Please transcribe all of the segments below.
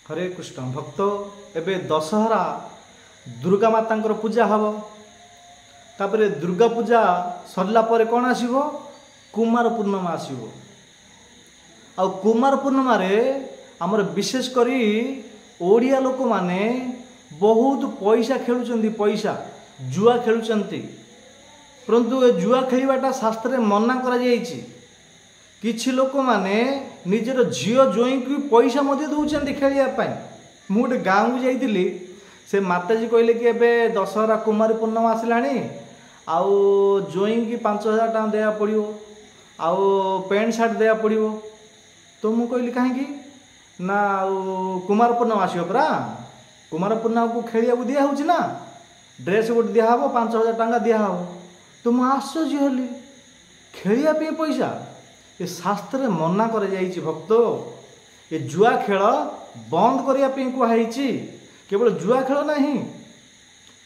हरे कृष्ण भक्त एबे दशहरा दुर्गा माता पूजा हम तापर दुर्गा पूजा सरला पर कौन आसीबो कुमार पूर्णिमा आसीबो आ कुमार पूर्णिमा रे हमर विशेष करी ओडिया लोक माने बहुत पैसा खेलुचंती पैसा जुआ खेलुचंती परंतु ए जुआ खेलवाटा शास्त्र में मना करा जायछि किछि लोक माने निजर झियो जोई को पैसा मध्य दउचंती खेलिया पाई मु गोटे गाँव को जाइतिली से माताजी कहले कि एबे दशहरा कुमार पूर्णिमा आसिलानी आउ जोई की 5000 टका देया पड़ियो आउ पैंट शर्ट देया पड़ियो तो मु कहली कहीं ना कुमार पूर्णिमा आसियो परा कुमार पूर्णिमा को खेलिया को दिया होछि ना ड्रेस गोटे दिया हबो 5000 टका दिया हबो तो मु आश्चर्य हली खेलिया पे पैसा ये शास्त्र मना कर जाइछि भक्त ये जुआ खेल बंद करिया पे कुहाइछि केवल जुआ खेल नहीं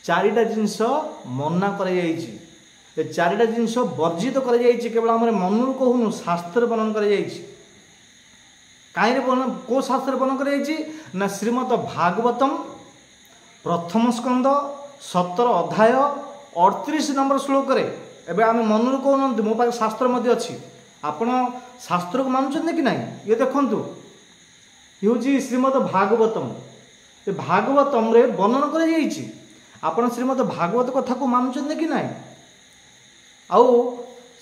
चारिटा जिनस मना कर जाइछि ये चारिटा जिनस वर्जित कर जाइछि केवल हमरे मनरु कहूनु शास्त्र वर्णन कर जाइछि काहे को शास्त्र वर्णन कर जाइछि ना श्रीमद् भागवतम प्रथम स्कंद 17 अध्याय 38 नंबर श्लोक रे एबे आमे मनरु कहूनु मो पास शास्त्र मध्ये अछि आपण शास्त्र को मानुचंदे कि नहीं ये देखंतु ये श्रीमद् भागवतम ये भागवतम रे वर्णन कर जाइछि आपण श्रीमद् भागवत कथा को मानुचंदे कि नहीं आउ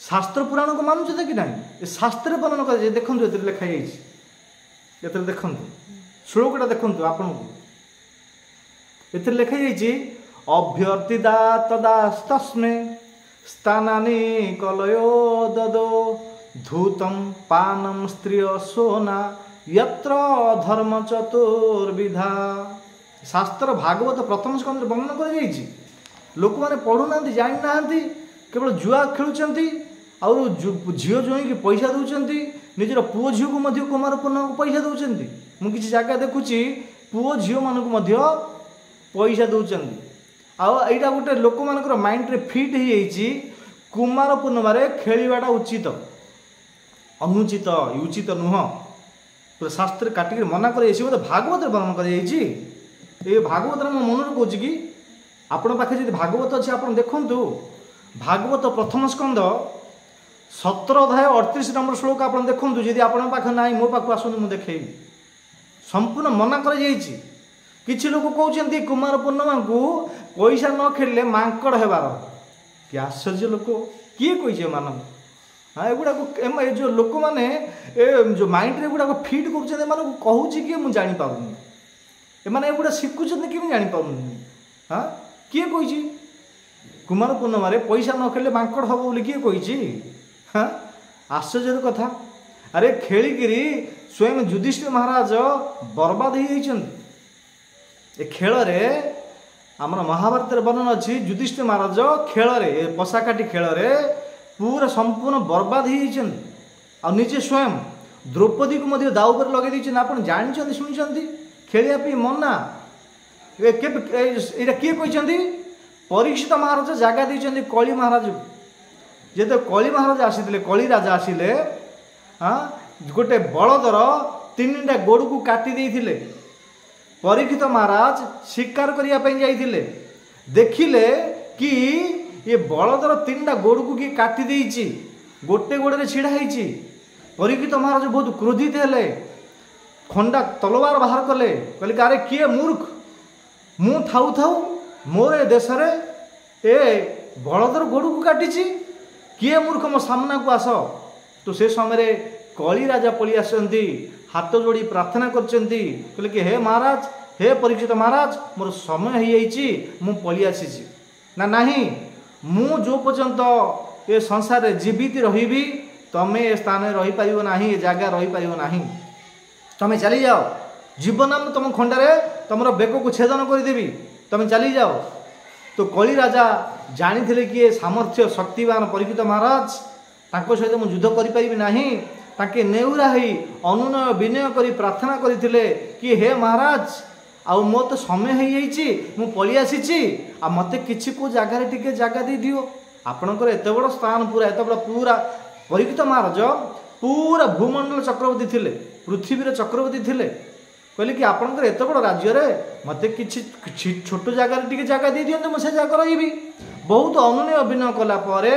शास्त्र पुराण को मानुचंदे कि नहीं ये शास्त्र वर्णन कर देखंतु एते लिखा जाइछि एते देखंतु श्लोकटा देखंतु आपण को एते लिखा जाइछि अभ्यर्थिदा तदास्तस्मै स्थानानि कलयो ददो धूतम पानम स्त्रिय सोना यत्र धर्म चतुर्विधा शास्त्र भागवत प्रथम स्कंद वर्णन कर जाइछि लोक माने पढ़ु नांती जानि नांती केवल जुआ खेलुचंती और झियो जोई की पैसा दउचंती निजर पुओ झियो को मध्य कुमार पूर्णिमा को पैसा दउचंती मु किछि जागा देखुछि पुओ झियो मानको मध्य पैसा दउचंती आ एटा गोटे लोक मानकर माइंड रे फिट हो जाइछि कुमार पूर्णिमा रे खेलिबाटा उचित अनुचित उचित नुह शास्त्र काटिक मना कर भागवत वर्णन कर भागवत मो मन कौच कि आपण पाखे जब भागवत अच्छे आप देखु भागवत प्रथम स्कंद 17 अध्याय 38 नंबर श्लोक आप देखु जदि आपण पाखे ना मो पाख आसतु मुझे देखेबी संपूर्ण मना कर किछि लोक कहते कुमार पूर्णिमा को पैसा न खेलिले मांकड़ हेबार कि आश्चर्य लोक किए कही मान हाँ एगुड़ा जो लोक मैंने जो माइंड रे गुड़ा फिट कर कहूँ किए मुझे जापारूनी एमाने एगुड़ा शिखुंत कि जापारूनी हाँ किए कही कुमार पूर्णिमा पैसा न खेले मांकड़ हम बोली किए कही हाँ आश्चर्य कथा अरे खेलिकी स्वयं युधिष्ठिर महाराज बर्बाद हो खेल आमर महाभारत वर्णन अच्छी युधिष्ठिर महाराज खेल पशाकाटी खेल पूरा संपूर्ण बर्बाद हो निजे स्वयं द्रौपदी को मध्य दाव पर लगे आप जानते शुणी खेलिया मना ये किए कहते परीक्षित महाराज जगह देते कली महाराज को जो कली महाराज आसी कली राजा आसिले हाँ गोटे बलदर 3टा गोड़ को काटी देइथिले परीक्षित महाराज शिकार करने जाइए देखिले कि ये बलदर 3टा गोड़ को किए काटी देइछि गोटे गोड़े छिड़ा होइछि परीक्षित महाराज बहुत क्रोधित हेले खंडा तलवार बाहर कले कहले अरे किए मूर्ख मु थाउ थाउ मोर ए देश रे ए बलदर गोड़ को काटिछि किए मूर्ख मो सामना को आस तो से समय कली राजा पलि आसंती हाथ जोड़ी प्रार्थना करचंती कहले कि हे महाराज हे परीक्षित महाराज मोर समय हो जाइछि मु पलि आसीछि ना नहीं मु जो पर्यंत ये संसार रे जीवित रहिबी तमे ए स्थान में रही परिबो नाही ए जगह रही परिबो नाही तमे चली जाओ जीवन में तुम खंडारे तुम बेक को छेदन करदेवी तमे चली जाओ तो कली राजा जानी थे कि सामर्थ्य शक्तिवान परीक्षित महाराज ताको सहित मु युद्ध करि परिबी नाही ताके नेउरा ही अनुनय विनय करी प्रार्थना करथिले कि हे महाराज आउ मो तो समय हो जाइछि मु पलि आसीछि आ मते किछि को जगह टिके जगह दे दियो आपणकर एत बड़ स्थान पूरा एत बड़ पूरा परीक्षित महाराज पूरा भूमंडल चक्रवर्ती थिले पृथ्वी चक्रवर्ती थिले कहले कि आपणकर एत बड़ राज्य में मत कि छोट जगार टी जगह दे दिखाते मुझे जगह रही बहुत अनुनय अभिनय कलापर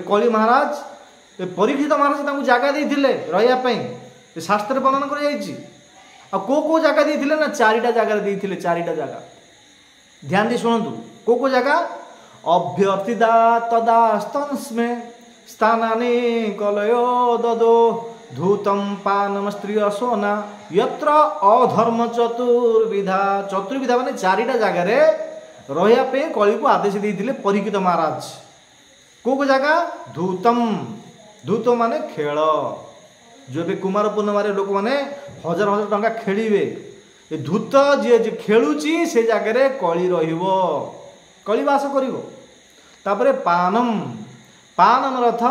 कली महाराज परीक्षित महाराज जगह देते रही शास्त्र वर्णन कर को जगह देते ना चारिटा जगह देते चारिटा जगह ध्यान दी शुणु को जगह अभ्यर्थिदा तदा स्तंस्मे स्थानानि कलयो ददो धूतम पानम स्त्रिय सोना यत्र अधर्म चतुर्विधा चतुर्विधा माने चारिटा जगार रही कली को आदेश देते परीक्षित महाराज को जगह धूतम धूत माने खेल जो भी कुमार पूर्णिमा लोक मैंने हजार हजार टंका खेलिए ए धूत जी खेलुची से जगह कली रलीवास कर पानम पानम अर्थ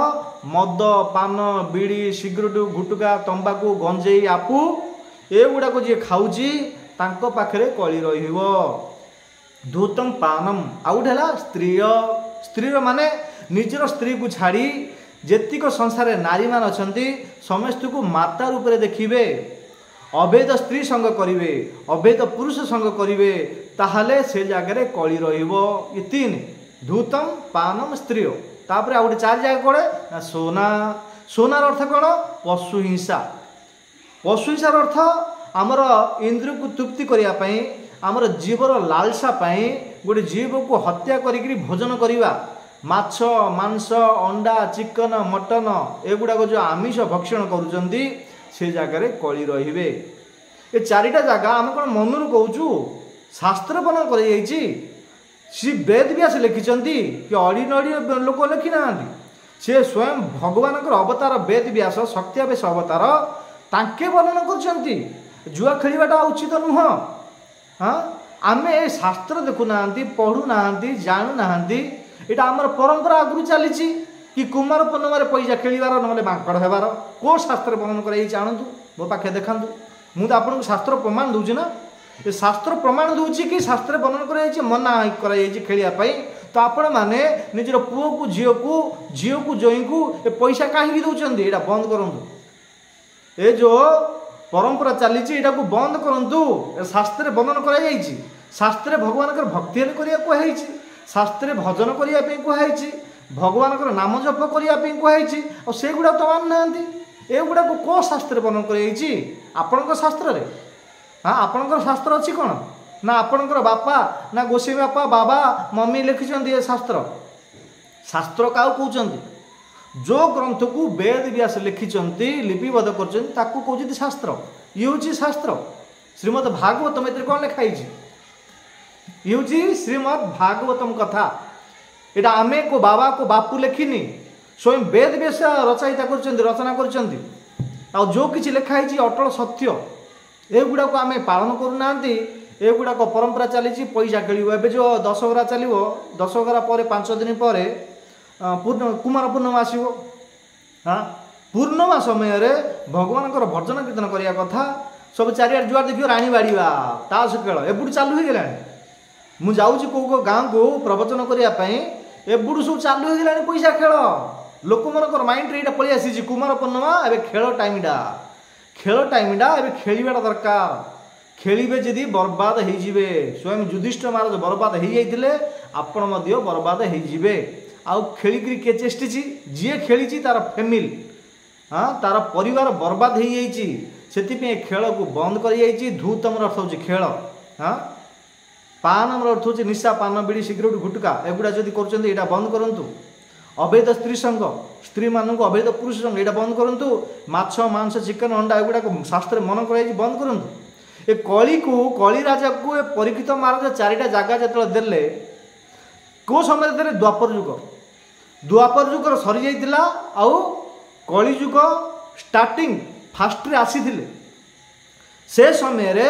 मद पान बीड़ी सिगरेट गुटुका तंबाकू गंजेई आपू एगुड़ाक जी खाऊची तांको पाखरे कली रहिबो धूतम पानम आउ गोटे है स्त्रीय स्त्रीर माने निजर स्त्री को छाड़ी जेतिक संसार नारी मान अछंती समस्त को माता रूप में देखिए अवैध स्त्री संग करिवे अवैध पुरुष संग करिवे ताहले से जगह कली रहिबो ये तीन धूतम पानम स्त्रीय तापर आ गोटे चार जगह कड़े ना सोना सोनार अर्थ कौन पशु हिंसा अर्थ आमर इंद्रिय को तृप्ति करने आमर जीवर लालसा गोटे जीव को हत्या करी भोजन करवा माछ मांस अंडा चिकन मटन एगुड़ाक जो आमिष भक्षण करुँच से जगह कली रे ये चारिटा जगह आम कौन मनरू कहूँ शास्त्र वर्णन कर श्री वेद व्यास लिखिं कि अड़ीनड़ी लोक लिखि ना सी स्वयं भगवान अवतार वेद व्यास शक्त्यावेश अवतार तांके वर्णन कर जुआ खेलवाटा उचित नुह हाँ आम ए शास्त्र देखुना पढ़ुना जानूना यहाँ आमर परंपरा आगु चली कि कुमार पूर्णिमा पैसा खेलार ना बांकड़ होबार को शास्त्र वर्णन कर जानतु मो पाखे देखा मुझे आपको शास्त्र प्रमाण दूची ना ये शास्त्र प्रमाण दूची कि शास्त्र वर्णन कर मना खेलवाई तो आपण मैंने निजर पुओ को झील को जोई को पैसा कहीं दौरान यहाँ बंद करूँ ए जो परंपरा चली को बंद करूँ शास्त्र वर्णन कर शास्त्र भगवान भक्ति कहई शास्त्र भजन करने कहई भगवान नाम जप करने कहई और से गुड़ा तो मान ना एगुड़ा को कौ शास्त्र वर्णन कर शास्त्र हाँ आपणकर शास्त्र अच्छी कौन ना आपणकर बापा ना गोसाई बापा बाबा मम्मी लिखिं ये शास्त्र शास्त्र क्या कहते जो ग्रंथ को वेद व्यास लिखिं लिपिबद्ध कर शास्त्र ये हूँ शास्त्र श्रीमद् भागवतम ये कौन लिखाई ये हूँ श्रीमद् भागवतम कथा यहाँ आमे को बाबा को बापू लिखिनी स्वयं वेद व्यास रचयिता रचना कर जो किसी लिखाई अटल सत्य एगुड़ा को आम पालन करूना एगुड़ाक परंपरा चली पैसा खेल ए जो दशहरा चलो दशहरा पर 5 दिन पर कुमार पूर्णिमा आसो हाँ पूर्णिमा समय भगवान भजन कीर्तन करने कथा सब चारिआड जुआर देखिए राणी बाड़ीवा ताश खेल एबुड़ चालू हो गला मुझे कौ गाँव को प्रवचन करने एबुड़ सब चालू हो गला पैसा खेल लोक मन माइंड यहाँ पलि आसी कुमार पूर्णिमा ए खेल टाइमटा खेल टाइमटा ए खेलवाटा दरकार खेलिबे जदि बर्बाद हो स्वयं युधिष्ठिर महाराज बर्बाद हो जाते आपण बर्बाद हो आउ खेलिकी किए चेष्टि जी खेली तार फैमिली हाँ तार परिवार बर्बाद हो जाती खेल को बंद कर धूतम अर्थ हूँ खेल हाँ पान अर्थ हूँ निशा पान बीड़ी सिगरेट गुटका एगुड़ा जदि कर बंद करूँ अवैध स्त्री संघ स्त्री मानक अवैध पुरुष संघ यहाँ बंद करूँ माछ मांस चिकन अंडा एगुड़ा शास्त्र मन कर बंद करूँ ए कली को कली राजा को परीक्षित महाराज चारिटा जगह जो देले को समय दे द्वापर जुगर सरी जाइतिला आउ कली जुग स्टार्टिंग फास्ट आसी से समय रे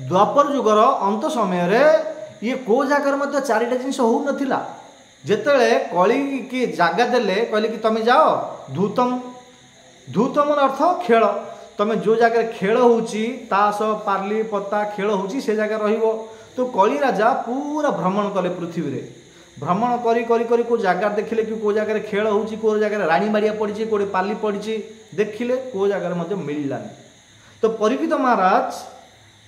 द्वापर जुगर अंत समय रे ये को जगार चारिटा जिनस हो नथिला जेतेले कली की जगह देले कहले कि तमे जाओ धूतम धूतम अर्थ खेल तमे जो जगह खेल होची ताश पार्ली पत्ता खेल होची से जगह रहिबो तो कली राजा पूरा भ्रमण कले पृथ्वी रे भ्रमण करी करी करी को जगह देखिले कि को जगह खेल होची को जगह रानी बाड़िया पड़ी कोड़े पाली पड़ी देखिले को जगह मिललानी तो परीक्षित महाराज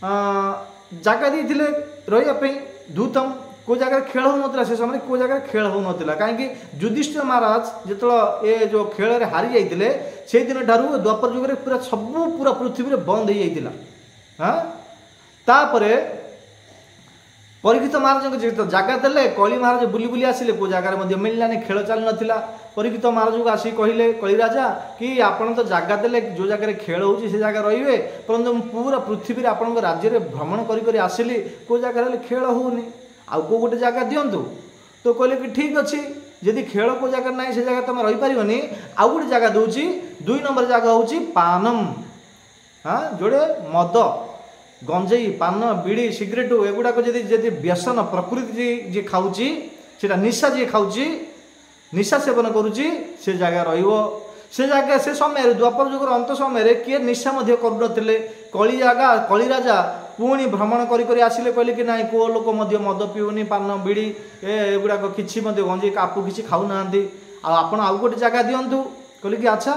ଜାଗା ଦେଇଥିଲେ ରହିବା ପାଇଁ ଧୂତମ। କେଉଁ ଜାଗାରେ ଖେଳ ହେଉନଥିଲା ସେ ସମୟରେ, କେଉଁ ଜାଗାରେ ଖେଳ ହେଉନଥିଲା। କାହିଁକି ଯୁଧିଷ୍ଠିର ମହାରାଜ ଯେତେବେଳେ ଏ ଯେଉଁ ଖେଳରେ ହାରି ଯାଇଥିଲେ ସେଇଦିନ ଠାରୁ ଦ୍ୱାପର ଯୁଗରେ ପୁରା ସବୁ ପୁରା ପୃଥିବୀରେ ବନ୍ଦ ହେଇଯାଇଥିଲା। ତାପରେ ପରୀକ୍ଷିତ ମହାରାଜଙ୍କୁ ଯେତେବେଳେ ଜାଗା ଦେଲେ, କଳି ମହାରାଜ ବୁଲି ବୁଲି ଆସିଲେ, କେଉଁ ଜାଗାରେ ମଧ୍ୟ ମିଳିଲାନି, ଖେଳ ଚାଲୁନଥିଲା। ପରୀକ୍ଷିତ ମହାରାଜଙ୍କୁ ଆସିକି କହିଲେ କଳି ରାଜା କି ଆପଣ ତ ଜାଗା ଦେଲେ, ଯେଉଁ ଜାଗାରେ ଖେଳ ହେଉଛି ସେ ଜାଗା ରହିବେ, ପରନ୍ତୁ ମୁଁ ପୁରା ପୃଥିବୀରେ ଆପଣଙ୍କ ରାଜ୍ୟରେ ଭ୍ରମଣ କରି କରି ଆସିଲି, କେଉଁ ଜାଗାରେ ହେଲେ ଖେଳ ହେଉନି, ଆଉ କେଉଁ ଗୋଟେ ଜାଗା ଦିଅନ୍ତୁ। ତ କହିଲେ କି ଠିକ୍ ଅଛି, ଯଦି ଖେଳ କେଉଁ ଜାଗାରେ ନାହିଁ ସେ ଜାଗାରେ ତୁମେ ରହିପାରିବନି, ଆଉ ଗୋଟେ ଜାଗା ଦେଉଛି। 2 ନମ୍ବର ଜାଗା ହେଉଛି ପାନମ। ଯୋଡ଼େ ମଦ, ଗଞ୍ଜେଇ, ପାନ, ବିଡ଼ି, ସିଗାରେଟ ଏଗୁଡ଼ାକ ଯଦି ଯଦି ବ୍ୟସନ ପ୍ରକୃତି ଯିଏ ଖାଉଛି, ସେଇଟା ନିଶା ଯିଏ ଖାଉଛି, ନିଶା ସେବନ କରୁଛି, ସେ ଜାଗା ରହିବ। ସେ ଜାଗା ସେ ସମୟରେ ଦ୍ୱାପର ଯୁଗର ଅନ୍ତ ସମୟରେ କିଏ ନିଶା ମଧ୍ୟ କରୁନଥିଲେ। କଳି ରାଜା ପୁଣି ଭ୍ରମଣ କରି କରି ଆସିଲେ, କହିଲେ କି ନାଇଁ କେଉଁ ଲୋକ ମଧ୍ୟ ମଦ ପିଉନି, ପାନ, ବିଡ଼ି ଏଗୁଡ଼ାକ କିଛି ମଧ୍ୟ ଗଞ୍ଜେଇ କାପୁ କିଛି ଖାଉନାହାନ୍ତି, ଆଉ ଆପଣ ଆଉ ଗୋଟେ ଜାଗା ଦିଅନ୍ତୁ। କହିଲେ କି ଆଚ୍ଛା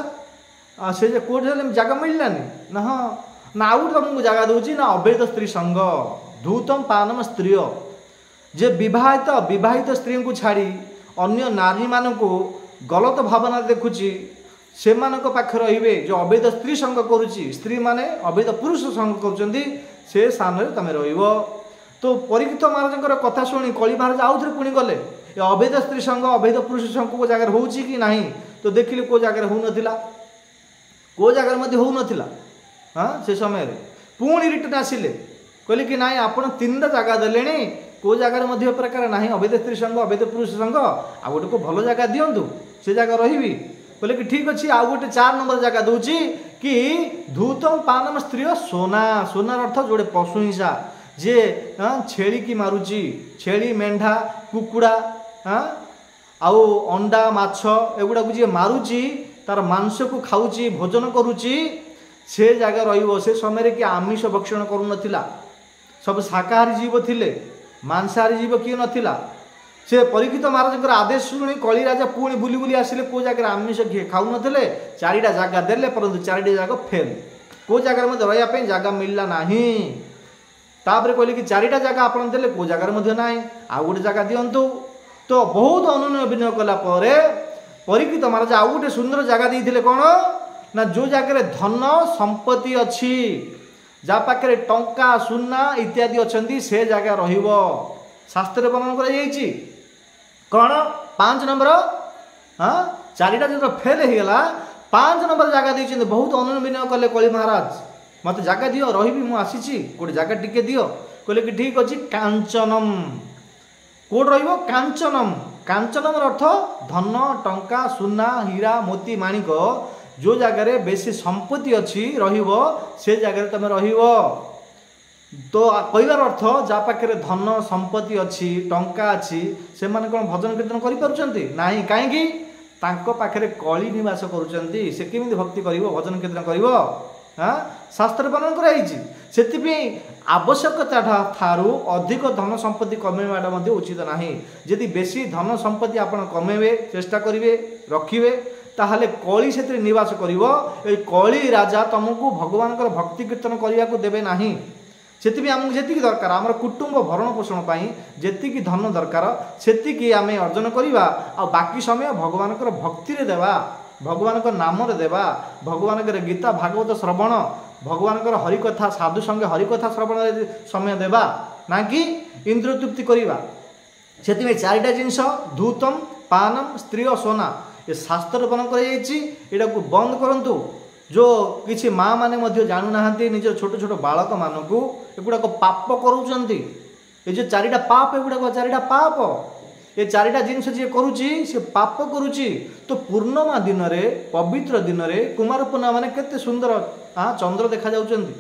ସେ ଯେ କେଉଁଠି ହେଲେ ଜାଗା ମିଳିଲାନି ନା, ହଁ ନା ଆଉ ଗୋଟେ ତମକୁ ଜାଗା ଦେଉଛି ନା, ଅବୈଧ ସ୍ତ୍ରୀ ସଙ୍ଗ, ଧୂତମ ପାନମ ସ୍ତ୍ରୀ, ଯେ ବିବାହିତ ସ୍ତ୍ରୀଙ୍କୁ ଛାଡ଼ି ଅନ୍ୟ ନାରୀମାନଙ୍କୁ ଗଲତ ଭାବନାରେ ଦେଖୁଛି, ସେମାନଙ୍କ ପାଖରେ ରହିବେ। ଯେଉଁ ଅବୈଧ ସ୍ତ୍ରୀ ସଙ୍ଗ କରୁଛି, ସ୍ତ୍ରୀମାନେ ଅବୈଧ ପୁରୁଷ ସଙ୍ଗ କରୁଛନ୍ତି, ସେ ସ୍ଥାନରେ ତମେ ରହିବ। ତ ପରୀକ୍ଷିତ ମହାରାଜଙ୍କର କଥା ଶୁଣି କଳି ମହାରାଜ ଆଉଥରେ ପୁଣି ଗଲେ, ଏ ଅବୈଧ ସ୍ତ୍ରୀ ସଙ୍ଗ, ଅବୈଧ ପୁରୁଷ ସଙ୍ଗ କେଉଁ ଜାଗାରେ ହେଉଛି କି ନାହିଁ। ତ ଦେଖିଲେ କେଉଁ ଜାଗାରେ ହେଉନଥିଲା, କେଉଁ ଜାଗାରେ ମଧ୍ୟ ହେଉନଥିଲା। ସେ ସମୟରେ ପୁଣି ରିଟର୍ନ ଆସିଲେ, କହିଲେ କି ନାଇଁ ଆପଣ 3ଟା ଜାଗା ଦେଲେଣି, କେଉଁ ଜାଗାରେ ମଧ୍ୟ ପ୍ରକାର ନାହିଁ ଅବୈଧ ସ୍ତ୍ରୀ ସଙ୍ଗ, ଅବୈଧ ପୁରୁଷ ସଙ୍ଗ, ଆଉ ଗୋଟେ କେଉଁ ଭଲ ଜାଗା ଦିଅନ୍ତୁ, ସେ ଜାଗା ରହିବି। କହିଲେ କି ଠିକ୍ ଅଛି, ଆଉ ଗୋଟେ 4 ନମ୍ବର ଜାଗା ଦେଉଛି କି ଧୂତମ ପାନମ ସ୍ତ୍ରୀ ସୋନା। ସୋନାର ଅର୍ଥ ଯୋଡ଼େ ପଶୁ ହିଂସା, ଯିଏ ଛେଳିକି ମାରୁଛି, ଛେଳି, ମେଣ୍ଢା, କୁକୁଡ଼ା ଆଉ ଅଣ୍ଡା, ମାଛ ଏଗୁଡ଼ାକୁ ଯିଏ ମାରୁଛି, ତାର ମାଂସକୁ ଖାଉଛି, ଭୋଜନ କରୁଛି, ସେ ଜାଗା ରହିବ। ସେ ସମୟରେ କି ଆମିଷ ଭକ୍ଷଣ କରୁନଥିଲା, ସବୁ ଶାକାହାରୀ ଜୀବ ଥିଲେ, ମାଂସାହାରୀ ଜୀବ କିଏ ନଥିଲା। ସେ ପରୀକ୍ଷିତ ମହାରାଜଙ୍କର ଆଦେଶ ଶୁଣି କଳି ରାଜା ପୁଣି ବୁଲି ବୁଲି ଆସିଲେ, କେଉଁ ଜାଗାରେ ଆମିଷ କିଏ ଖାଉନଥିଲେ। 4ଟା ଜାଗା ଦେଲେ, ପରନ୍ତୁ 4ଟି ଜାଗା ଫେଲ୍, କେଉଁ ଜାଗାରେ ମଧ୍ୟ ରହିବା ପାଇଁ ଜାଗା ମିଳିଲା ନାହିଁ। ତାପରେ କହିଲେ କି 4ଟା ଜାଗା ଆପଣ ଦେଲେ, କେଉଁ ଜାଗାରେ ମଧ୍ୟ ନାହିଁ, ଆଉ ଗୋଟେ ଜାଗା ଦିଅନ୍ତୁ। ତ ବହୁତ ଅନୁନୟ ବିନୟ କଲା ପରେ ପରୀକ୍ଷିତ ମହାରାଜ ଆଉ ଗୋଟେ ସୁନ୍ଦର ଜାଗା ଦେଇଥିଲେ। କ'ଣ ନା, ଯେଉଁ ଜାଗାରେ ଧନ ସମ୍ପତ୍ତି ଅଛି, ଯାହା ପାଖରେ ଟଙ୍କା, ସୁନା ଇତ୍ୟାଦି ଅଛନ୍ତି, ସେ ଜାଗା ରହିବ। ଶାସ୍ତ୍ରରେ ବର୍ଣ୍ଣନା କରାଯାଇଛି। କ'ଣ 5 ନମ୍ବର, 4ଟା ଯେତେବେଳେ ଫେଲ୍ ହେଇଗଲା, 5 ନମ୍ବର ଜାଗା ଦେଇଛନ୍ତି। ବହୁତ ଅନୁନୟ ବିନୟ କଲେ କଳି ମହାରାଜ, ମୋତେ ଜାଗା ଦିଅ, ରହିବି, ମୁଁ ଆସିଛି, ଗୋଟେ ଜାଗା ଟିକେ ଦିଅ। କହିଲେ କି ଠିକ୍ ଅଛି, କାଞ୍ଚନମ। କେଉଁଠି ରହିବ? କାଞ୍ଚନମ। କାଞ୍ଚନମର ଅର୍ଥ ଧନ, ଟଙ୍କା, ସୁନା, ହୀରା, ମୋତି, ମାଣିକ, ଯେଉଁ ଜାଗାରେ ବେଶୀ ସମ୍ପତ୍ତି ଅଛି ରହିବ, ସେ ଜାଗାରେ ତୁମେ ରହିବ। ତ କହିବାର ଅର୍ଥ, ଯାହା ପାଖରେ ଧନ ସମ୍ପତ୍ତି ଅଛି, ଟଙ୍କା ଅଛି, ସେମାନେ କ'ଣ ଭଜନ କୀର୍ତ୍ତନ କରିପାରୁଛନ୍ତି? ନାହିଁ। କାହିଁକି? ତାଙ୍କ ପାଖରେ କଳି ନିବାସ କରୁଛନ୍ତି। ସେ କେମିତି ଭକ୍ତି କରିବ, ଭଜନ କୀର୍ତ୍ତନ କରିବ? ଶାସ୍ତ୍ରରେ ବର୍ଣ୍ଣନା କରାଯାଇଛି। ସେଥିପାଇଁ ଆବଶ୍ୟକତା ଠାରୁ ଅଧିକ ଧନ ସମ୍ପତ୍ତି କମେଇବାଟା ମଧ୍ୟ ଉଚିତ ନାହିଁ। ଯଦି ବେଶୀ ଧନ ସମ୍ପତ୍ତି ଆପଣ କମେଇବେ, ଚେଷ୍ଟା କରିବେ, ରଖିବେ, ତାହେଲେ କଳି ସେଥିରେ ନିବାସ କରିବ। ଏଇ କଳି ରାଜା ତମକୁ ଭଗବାନଙ୍କର ଭକ୍ତି କୀର୍ତ୍ତନ କରିବାକୁ ଦେବେ ନାହିଁ। ସେଥିପାଇଁ ଆମକୁ ଯେତିକି ଦରକାର, ଆମର କୁଟୁମ୍ବ ଭରଣ ପୋଷଣ ପାଇଁ ଯେତିକି ଧନ ଦରକାର, ସେତିକି ଆମେ ଅର୍ଜନ କରିବା, ଆଉ ବାକି ସମୟ ଭଗବାନଙ୍କର ଭକ୍ତିରେ ଦେବା, ଭଗବାନଙ୍କ ନାମରେ ଦେବା, ଭଗବାନଙ୍କର ଗୀତା ଭାଗବତ ଶ୍ରବଣ, ଭଗବାନଙ୍କର ହରିକଥା, ସାଧୁ ସଙ୍ଗେ ହରିକଥା ଶ୍ରବଣରେ ସମୟ ଦେବା, ନା କି ଇନ୍ଦ୍ର ତୃପ୍ତି କରିବା। ସେଥିପାଇଁ 4ଟା ଜିନିଷ, ଧୂତମ, ପାନମ, ସ୍ତ୍ରୀ ଓ ସୋନା, ଏ ଶାସ୍ତ୍ରରେ ବର୍ଣ୍ଣନା କରାଯାଇଛି। ଏଟାକୁ ବନ୍ଦ କରନ୍ତୁ। ଯେଉଁ କିଛି ମା' ମାନେ ମଧ୍ୟ ଜାଣୁନାହାନ୍ତି, ନିଜର ଛୋଟ ଛୋଟ ବାଳକମାନଙ୍କୁ ଏଗୁଡ଼ାକ ପାପ କରୁଛନ୍ତି। ଏ ଯେଉଁ 4ଟା ପାପ, ଏଗୁଡ଼ାକ 4ଟା ପାପ। ଏ 4ଟା ଜିନିଷ ଯିଏ କରୁଛି, ସେ ପାପ କରୁଛି। ତ ପୂର୍ଣ୍ଣମା ଦିନରେ, ପବିତ୍ର ଦିନରେ, କୁମାର ପୂର୍ଣ୍ଣିମା ମାନେ କେତେ ସୁନ୍ଦର ଚନ୍ଦ୍ର ଦେଖାଯାଉଛନ୍ତି।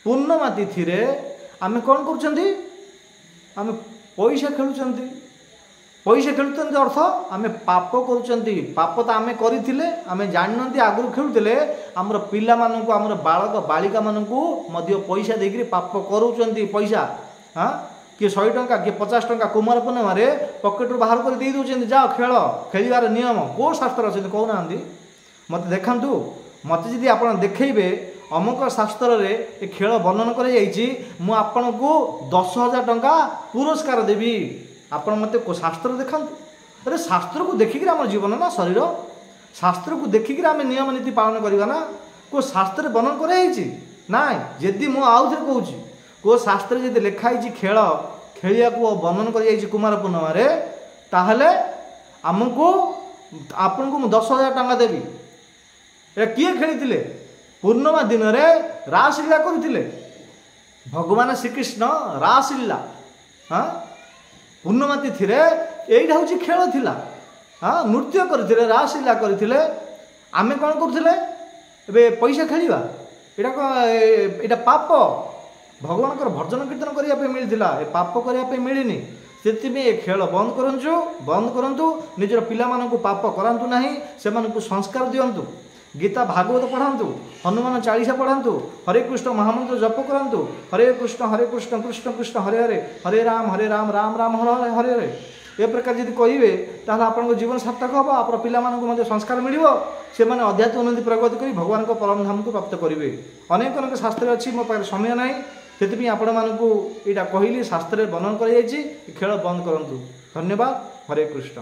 ପୂର୍ଣ୍ଣମା ତିଥିରେ ଆମେ କ'ଣ କରୁଛନ୍ତି? ଆମେ ପଇସା ଖେଳୁଛନ୍ତି। ପଇସା ଖେଳୁଛନ୍ତି ଅର୍ଥ ଆମେ ପାପ କରୁଛନ୍ତି। ପାପ ତ ଆମେ କରିଥିଲେ, ଆମେ ଜାଣିନାହାନ୍ତି, ଆଗରୁ ଖେଳୁଥିଲେ। ଆମର ପିଲାମାନଙ୍କୁ, ଆମର ବାଳକ ବାଳିକାମାନଙ୍କୁ ମଧ୍ୟ ପଇସା ଦେଇକରି ପାପ କରୁଛନ୍ତି। ପଇସା କିଏ 100 ଟଙ୍କା, କିଏ 50 ଟଙ୍କା କୁମାର ପୂର୍ଣ୍ଣିମାରେ ପକେଟରୁ ବାହାର କରି ଦେଇ ଦେଉଛନ୍ତି, ଯାଅ ଖେଳ। ଖେଳିବାର ନିୟମ କେଉଁ ଶାସ୍ତ୍ର ଅଛନ୍ତି କହୁନାହାନ୍ତି? ମୋତେ ଦେଖାନ୍ତୁ। ମୋତେ ଯଦି ଆପଣ ଦେଖେଇବେ ଅମୁକ ଶାସ୍ତ୍ରରେ ଏ ଖେଳ ବର୍ଣ୍ଣନ କରାଯାଇଛି, ମୁଁ ଆପଣଙ୍କୁ 10,000 ଟଙ୍କା ପୁରସ୍କାର ଦେବି, ଆପଣ ମୋତେ ଶାସ୍ତ୍ର ଦେଖାନ୍ତୁ। ଆରେ ଶାସ୍ତ୍ରକୁ ଦେଖିକିରି ଆମର ଜୀବନ ନା ଶରୀର, ଶାସ୍ତ୍ରକୁ ଦେଖିକିରି ଆମେ ନିୟମ ନୀତି ପାଳନ କରିବା ନା। କେଉଁ ଶାସ୍ତ୍ରରେ ବର୍ଣ୍ଣନ କରାଯାଇଛି? ନାଇଁ। ଯଦି ମୁଁ ଆଉ ଥରେ କହୁଛି, କେଉଁ ଶାସ୍ତ୍ରରେ ଯଦି ଲେଖା ହେଇଛି ଖେଳ ଖେଳିବାକୁ ବର୍ଣ୍ଣନ କରାଯାଇଛି କୁମାର ପୂର୍ଣ୍ଣିମାରେ, ତାହେଲେ ଆପଣଙ୍କୁ ମୁଁ 10,000 ଟଙ୍କା ଦେବି। ଏ କିଏ ଖେଳିଥିଲେ? ପୂର୍ଣ୍ଣିମା ଦିନରେ ରାସଲୀଳା କରୁଥିଲେ ଭଗବାନ ଶ୍ରୀକୃଷ୍ଣ। ରାସଲୀଳା ପୂର୍ଣ୍ଣିମା ତିଥିରେ ଏଇଟା ହେଉଛି ଖେଳ ଥିଲା। ନୃତ୍ୟ କରିଥିଲେ, ରାସଲୀଳା କରିଥିଲେ। ଆମେ କ'ଣ କରୁଥିଲେ? ଏବେ ପଇସା ଖେଳିବା, ଏଇଟା ପାପ। ଭଗବାନଙ୍କର ଭଜନ କୀର୍ତ୍ତନ କରିବା ପାଇଁ ମିଳିଥିଲା, ଏ ପାପ କରିବା ପାଇଁ ମିଳିନି। ସେଥିପାଇଁ ଏ ଖେଳ ବନ୍ଦ କରନ୍ତୁ। ନିଜର ପିଲାମାନଙ୍କୁ ପାପ କରାନ୍ତୁ ନାହିଁ, ସେମାନଙ୍କୁ ସଂସ୍କାର ଦିଅନ୍ତୁ। ଗୀତା ଭାଗବତ ପଢ଼ାନ୍ତୁ, ହନୁମାନ ଚାଳିଶା ପଢ଼ାନ୍ତୁ, ହରେ କୃଷ୍ଣ ମହାମନ୍ତ୍ର ଜପ କରନ୍ତୁ। ହରେ କୃଷ୍ଣ କୃଷ୍ଣ କୃଷ୍ଣ ହରେ ହରେ, ହରେ ରାମ ରାମ ରାମ ହରେ ହରେ। ଏ ପ୍ରକାର ଯଦି କହିବେ ତାହେଲେ ଆପଣଙ୍କ ଜୀବନ ସାର୍ଥକ ହେବ। ଆପଣ ପିଲାମାନଙ୍କୁ ମଧ୍ୟ ସଂସ୍କାର ମିଳିବ, ସେମାନେ ଅଧ୍ୟାତ୍ମ ଉନ୍ନତି ପ୍ରଗତି କରି ଭଗବାନଙ୍କ ପରମ ଧାମକୁ ପ୍ରାପ୍ତ କରିବେ। ଅନେକ ଶାସ୍ତ୍ର ଅଛି, ମୋ ପାଖରେ ସମୟ ନାହିଁ, ସେଥିପାଇଁ ଆପଣମାନଙ୍କୁ ଏଇଟା କହିଲି। ଶାସ୍ତ୍ରରେ ବର୍ଣ୍ଣନ କରାଯାଇଛି, ଖେଳ ବନ୍ଦ କରନ୍ତୁ। ଧନ୍ୟବାଦ। ହରେ କୃଷ୍ଣ।